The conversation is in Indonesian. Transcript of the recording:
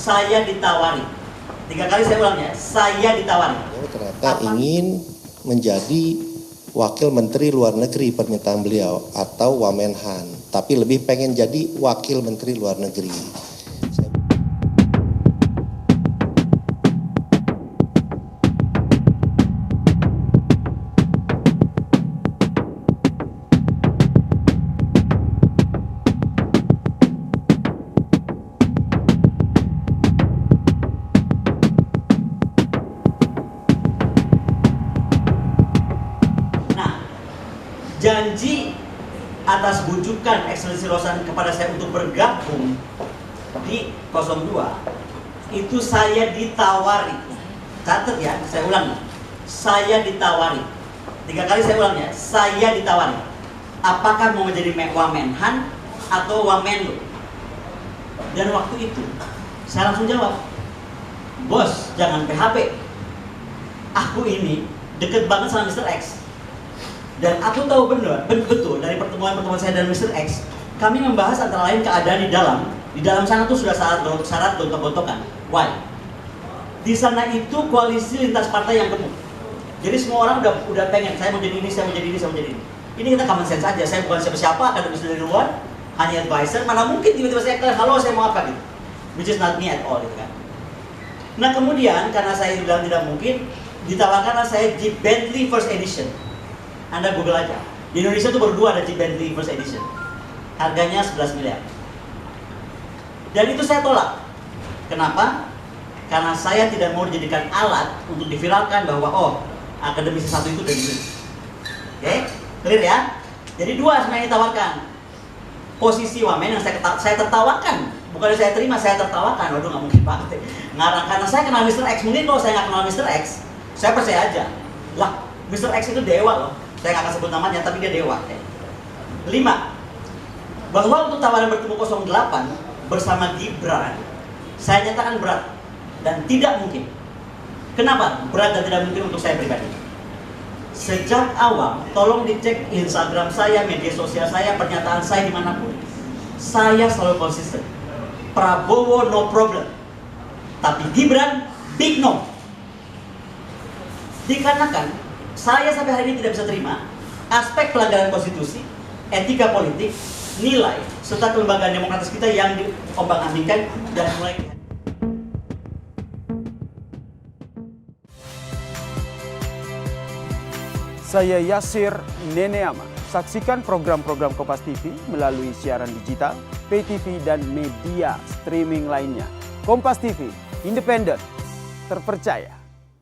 saya ditawari. 3 kali saya ulang ya, saya ditawari. Ternyata ingin menjadi Wakil Menteri Luar Negeri pernyataan beliau atau Wamenhan, tapi lebih pengen jadi Wakil Menteri Luar Negeri. Janji atas bujukan Ekselensi Rosan kepada saya untuk bergabung di 02 itu saya ditawari. Catat ya, saya ulang. Saya ditawari. 3 kali saya ulang ya, saya ditawari. Apakah mau menjadi Wamenhan atau Wamenlu? Dan waktu itu saya langsung jawab, bos jangan PHP. Aku ini deket banget sama Mr. X. Dan aku tahu betul dari pertemuan-pertemuan saya dan Mr. X, kami membahas antara lain keadaan di dalam sana tuh sudah syarat gontok-gontokan. Why? Di sana itu koalisi lintas partai yang gemuk. Jadi semua orang udah pengen, saya mau jadi ini, saya mau jadi ini, saya mau jadi ini. Ini kita common sense aja. Saya bukan siapa-siapa, akademis dari luar, hanya advisor. Mana mungkin tiba-tiba saya halo, saya mau apa gitu. Which is not me at all gitu kan. Nah kemudian karena saya bilang tidak mungkin, ditawarkanlah saya Jeep Bentley First Edition. Anda Google aja. Di Indonesia tuh baru 2 ada Jeep Bentley First Edition. Harganya 11 miliar. Dan itu saya tolak. Kenapa? Karena saya tidak mau dijadikan alat untuk diviralkan bahwa oh, akademisi satu itu dari ini. Oke? Clear ya? Jadi 2 sebenarnya ditawarkan. Posisi Wamen yang saya tertawakan. Bukan saya terima, saya tertawakan. Waduh, nggak mungkin banget. Ngarang karena saya kenal Mr. X. Mungkin kalau saya nggak kenal Mr. X, saya percaya aja. Lah, Mr. X itu dewa loh. Saya nggak akan sebut namanya, tapi dia dewa. 5. Bahwa untuk tawaran bertemu 08 bersama Gibran, saya nyatakan berat dan tidak mungkin. Kenapa? Berat dan tidak mungkin untuk saya pribadi. Sejak awal, tolong dicek Instagram saya, media sosial saya, pernyataan saya dimanapun. Saya selalu konsisten. Prabowo no problem. Tapi Gibran, big no. Dikarenakan saya sampai hari ini tidak bisa terima aspek pelanggaran konstitusi, etika politik, nilai, serta kelembagaan demokratis kita yang diombang-ambingkan dan mulai. Saya Yasir Neneama. Saksikan program-program Kompas TV melalui siaran digital, pay TV, dan media streaming lainnya. Kompas TV, independen, terpercaya.